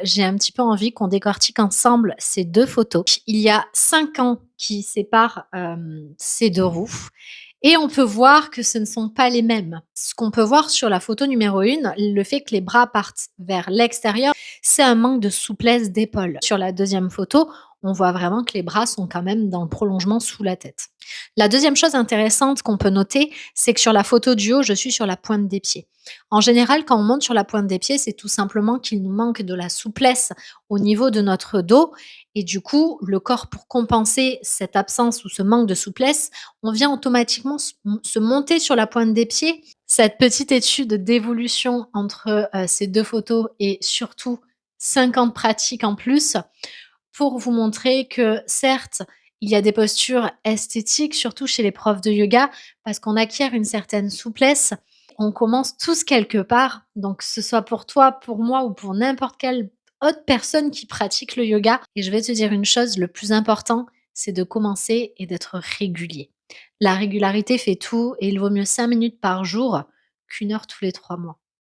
J'ai un petit peu envie qu'on décortique ensemble ces 2 photos. Il y a 5 ans qui séparent, ces 2 roues et on peut voir que ce ne sont pas les mêmes. Ce qu'on peut voir sur la photo numéro 1, le fait que les bras partent vers l'extérieur, c'est un manque de souplesse d'épaule. Sur la deuxième photo, on voit vraiment que les bras sont quand même dans le prolongement sous la tête. La deuxième chose intéressante qu'on peut noter, c'est que sur la photo du haut, je suis sur la pointe des pieds. En général, quand on monte sur la pointe des pieds, c'est tout simplement qu'il nous manque de la souplesse au niveau de notre dos et du coup, le corps pour compenser cette absence ou ce manque de souplesse, on vient automatiquement se monter sur la pointe des pieds. Cette petite étude d'évolution entre, ces 2 photos et surtout 5 ans de pratique en plus, pour vous montrer que certes, il y a des postures esthétiques, surtout chez les profs de yoga, parce qu'on acquiert une certaine souplesse. On commence tous quelque part, donc que ce soit pour toi, pour moi ou pour n'importe quelle autre personne qui pratique le yoga. Et je vais te dire une chose, le plus important, c'est de commencer et d'être régulier. La régularité fait tout et il vaut mieux 5 minutes par jour qu'1 heure tous les 3 mois.